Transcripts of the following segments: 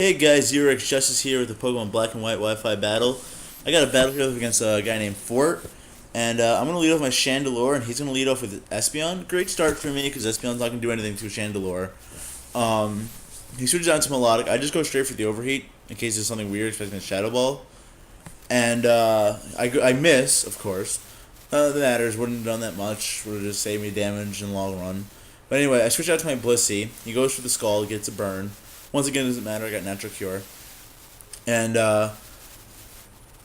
Hey guys, ZeroxJustice here with the Pokemon Black and White Wi-Fi battle. I got a battle here against a guy named Forte, and I'm going to lead off my Chandelure, and he's going to lead off with Espeon. Great start for me, because Espeon's not going to do anything to Chandelure. He switches out to Melodic. I just go straight for the Overheat, in case there's something weird, expecting a Shadow Ball. And I miss, of course. That matters, wouldn't have done that much, would have just saved me damage in the long run. But anyway, I switch out to my Blissey. He goes for the Skull, gets a burn. Once again, it doesn't matter. I got Natural Cure. And,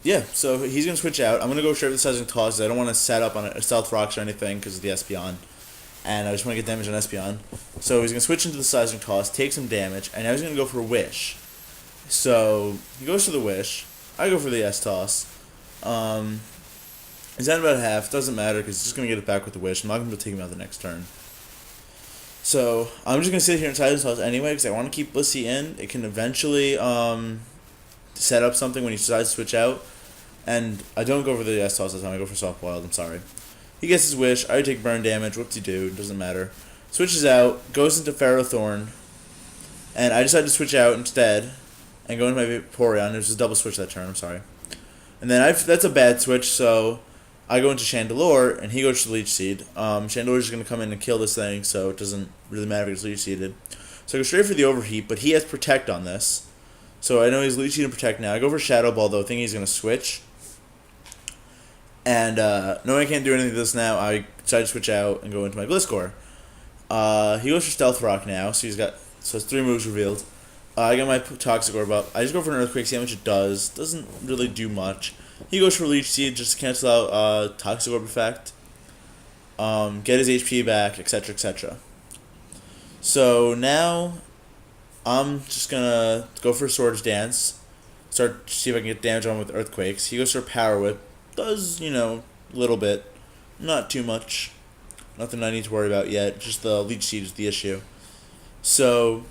yeah, so he's going to switch out. I'm going to go straight for the Sizing Toss. I don't want to set up on a Stealth Rocks or anything because of the Espeon. And I just want to get damage on Espeon. So he's going to switch into the Sizing Toss, take some damage, and now he's going to go for a Wish. So he goes for the Wish. I go for the S-Toss. He's at about half. Doesn't matter because he's just going to get it back with the Wish. I'm not going to be able to take him out the next turn. So, I'm just going to sit here inside his house anyway, because I want to keep Blissey in. It can eventually set up something when he decides to switch out. And I don't go for the S-Toss this time, I go for Soft Wild, I'm sorry. He gets his Wish, I take burn damage, whoop-de-doo, doesn't matter. Switches out, goes into Ferrothorn, and I decide to switch out instead, and go into my Vaporeon. There's a double switch that turn, I'm sorry. And then that's a bad switch, so I go into Chandelure, and he goes to Leech Seed. Chandelure's going to come in and kill this thing, so it doesn't really matter if he's Leech Seeded. So I go straight for the Overheat, but he has Protect on this. So I know he's Leech Seed and Protect now. I go for Shadow Ball, though, thinking he's going to switch. And knowing I can't do anything to this now, I decide to switch out and go into my Gliscor. He goes for Stealth Rock now, so it's 3 moves revealed. I got my Toxic Orb up. I just go for an Earthquake, see how much it does. Doesn't really do much. He goes for Leech Seed just to cancel out Toxic Orb effect, get his HP back, etc., etc. So now I'm just gonna go for Swords Dance, start to see if I can get damage on with Earthquakes. He goes for Power Whip, does a little bit, not too much, nothing I need to worry about yet. Just the Leech Seed is the issue. So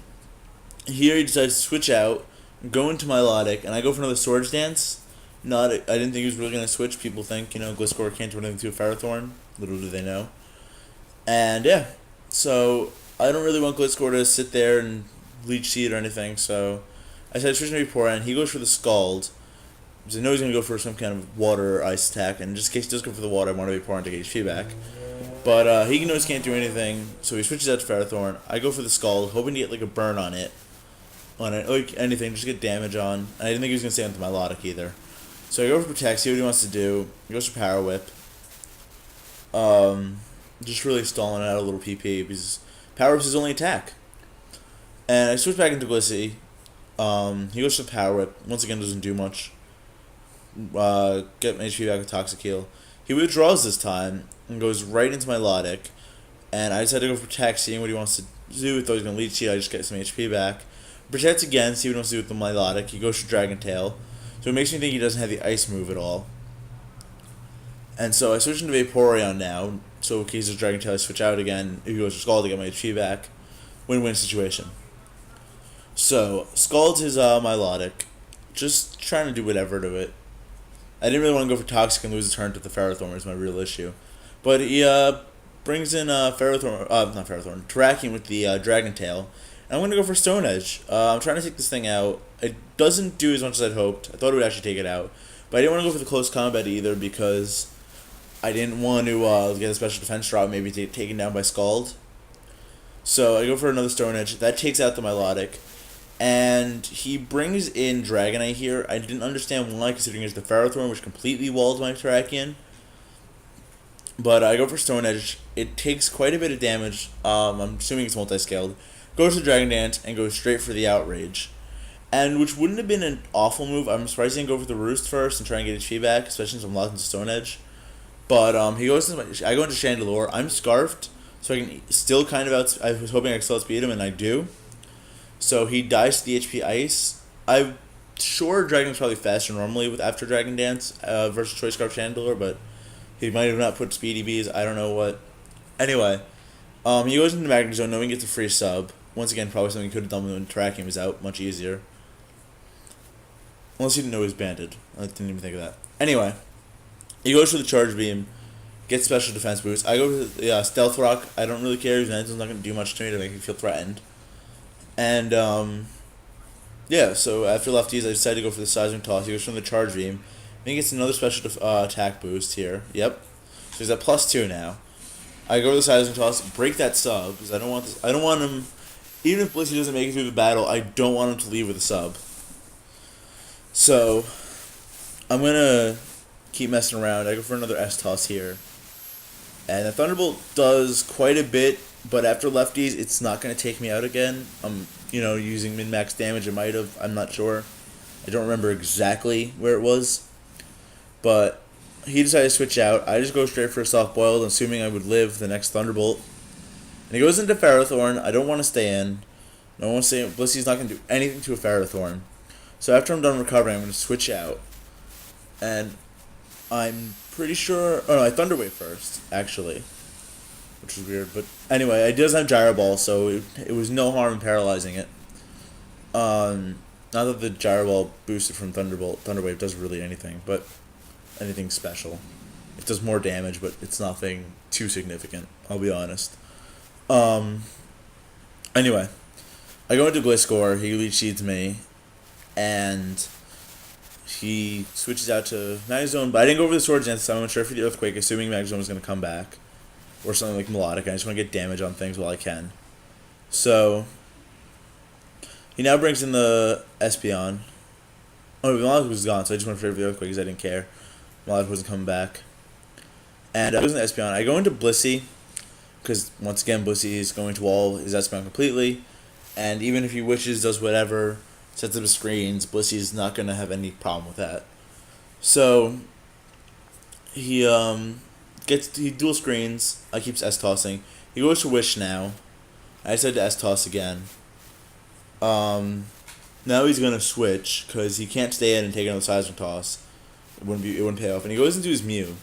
here he decides to switch out, go into Milotic, and I go for another Swords Dance. I didn't think he was really going to switch. People think, Gliscor can't do anything to a Ferrothorn. Little do they know. And, yeah. So, I don't really want Gliscor to sit there and Leech Seed or anything, so I decided to switch to Vaporeon. He goes for the Scald, because I know he's going to go for some kind of water or ice attack, and just in case he does go for the water, I want to Vaporeon to get HP back. But, he knows he can't do anything, so he switches out to Ferrothorn. I go for the Scald, hoping to get, a burn on it, like anything, just get damage on. And I didn't think he was going to stay on Milotic either. So I go for Protect, see what he wants to do. He goes for Power Whip. Just really stalling out a little PP because Power Whip's his only attack. And I switch back into Blissey. He goes for Power Whip. Once again, doesn't do much. Get my HP back with Toxic Heal. He withdraws this time and goes right into my Milotic. And I decided to go for Protect, seeing what he wants to do. If he's going to Leech Seed, I just get some HP back. Protect again, see what he wants to do with the Milotic. He goes for Dragon Tail. So it makes me think he doesn't have the Ice move at all. And so I switch into Vaporeon now. So in case of Dragon Tail, I switch out again. If he goes for Scald to get my HP back. Win-win situation. So, Scald's his Milotic. Just trying to do whatever to it. I didn't really want to go for Toxic and lose a turn to the Ferrothorn was my real issue. But he brings in not Ferrothorn, Terrakion with the Dragon Tail. I'm going to go for Stone Edge. I'm trying to take this thing out. It doesn't do as much as I'd hoped. I thought it would actually take it out. But I didn't want to go for the close combat either because I didn't want to get a special defense drop, maybe taken down by Scald. So I go for another Stone Edge. That takes out the Milotic. And he brings in Dragonite here. I didn't understand why, considering it's the Ferrothorn, which completely walls my Terrakion. But I go for Stone Edge. It takes quite a bit of damage. I'm assuming it's multi-scaled. Goes to Dragon Dance and goes straight for the Outrage. And which wouldn't have been an awful move. I'm surprised he didn't go for the Roost first and try and get HP back, especially since I'm locked into Stone Edge. But he goes to I go into Chandelure. I'm Scarfed, so I can still kind of I was hoping I could still outspeed him, and I do. So he dies to the HP Ice. I'm sure Dragon's probably faster normally after Dragon Dance versus Choice Scarf Chandelure, but he might have not put Speedy Bees. I don't know what. Anyway, he goes into Magnet Zone knowing he gets a free sub. Once again, probably something he could have done when Terrakion was out. Much easier. Unless he didn't know he was banded. I didn't even think of that. Anyway, he goes for the Charge Beam. Gets special defense boost. I go for the Stealth Rock. I don't really care. His Manton's not going to do much to me to make me feel threatened. And Yeah, so after lefties, I decided to go for the seismic toss. He goes from the charge beam. I think it's another special attack boost here. Yep. So he's at +2 now. I go to the seismic toss, break that sub because I don't want this. I don't want him. Even if Blissey doesn't make it through the battle, I don't want him to leave with a sub. So I'm gonna keep messing around. I go for another S toss here, and the Thunderbolt does quite a bit. But after lefties, it's not gonna take me out again. I'm using min max damage. It might have. I'm not sure. I don't remember exactly where it was, but he decided to switch out. I just go straight for a soft boiled, assuming I would live the next Thunderbolt. And he goes into Ferrothorn. I don't want to stay in. I don't want to stay in. Blissey's not going to do anything to a Ferrothorn. So after I'm done recovering, I'm going to switch out. And I'm pretty sure... Oh, no, I Thunder Wave first, actually. Which is weird. But anyway, it does have Gyro Ball, so it was no harm in paralyzing it. Not that the Gyro Ball boosted from Thunder Wave does really anything, but anything special. It does more damage, but it's nothing too significant, I'll be honest. Anyway, I go into Gliscor, he leech seeds me, and he switches out to Magzone, but I didn't go over the Swords Dance, so I went straight for the Earthquake, assuming Magzone was going to come back, or something like Melodic. I just want to get damage on things while I can. So, he now brings in the Espeon. Oh, Melodic was gone, so I just went straight for the Earthquake because I didn't care. Melodic wasn't coming back. And I was in Espeon. I go into Blissey, because once again, Blissey is going to wall his Espeon completely, and even if he wishes, does whatever, sets up his screens, Blissey's not going to have any problem with that. So, he dual screens, I keeps S-tossing, he goes to Wish now, I decided to S-toss again. Now he's going to switch, because he can't stay in and take another Seismic Toss, it wouldn't pay off, and he goes into his Mew.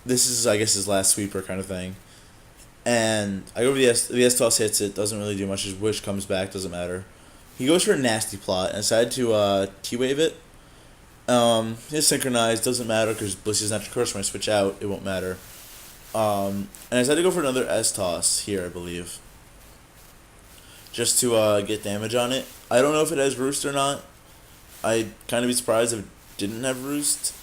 This is, I guess, his last sweeper kind of thing. And I go over the S-toss hits it, doesn't really do much. His Wish comes back, doesn't matter. He goes for a Nasty Plot and decided to T-Wave it. His Synchronize doesn't matter because Blissey's Natural Curse. When I switch out, it won't matter. And I decided to go for another S-toss here, I believe. Just to get damage on it. I don't know if it has Roost or not. I'd kind of be surprised if it didn't have Roost.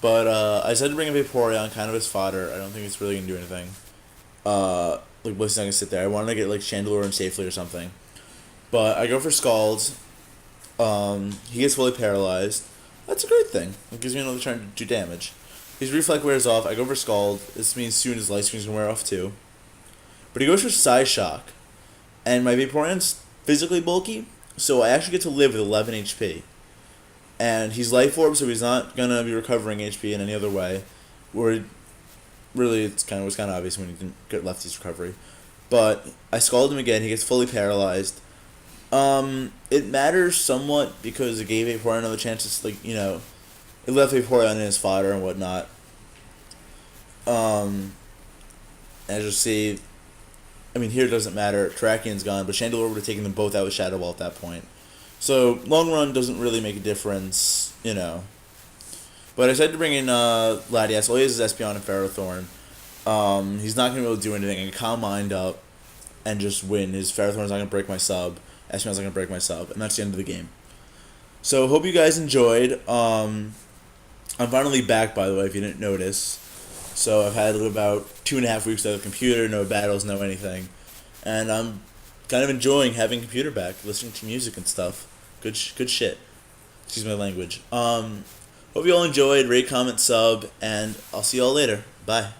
But I decided to bring a Vaporeon kind of as fodder. I don't think it's really going to do anything. Like, Blissey's not going to sit there. I wanted to get, like, Chandelure and Safely or something. But I go for Scald. He gets fully paralyzed. That's a great thing. It gives me another turn to do damage. His Reflect wears off. I go for Scald. This means soon his Light Screen's going to wear off too. But he goes for Psyshock. And my Vaporeon's physically bulky, so I actually get to live with 11 HP. And he's Life Orb, so he's not going to be recovering HP in any other way. Or really, was kind of obvious when he didn't get Lefty's recovery. But I Scald him again. He gets fully paralyzed. It matters somewhat because it gave Vaporeon another chance to, like, it left Vaporeon in his fodder and whatnot. As you'll see, I mean, here it doesn't matter. Terrakian's gone, but Chandelure would have taken them both out with Shadow Ball at that point. So, long run doesn't really make a difference, But I decided to bring in Latias. All he has is Espeon and Ferrothorn. He's not going to be able to do anything. I can Calm Mind up and just win. His Ferrothorn's not going to break my sub. Espeon's not going to break my sub. And that's the end of the game. So, hope you guys enjoyed. I'm finally back, by the way, if you didn't notice. So, I've had about 2.5 weeks without a computer, no battles, no anything. And I'm kind of enjoying having computer back, listening to music and stuff. Good shit. Excuse my language. Hope you all enjoyed. Rate, comment, sub, and I'll see you all later. Bye.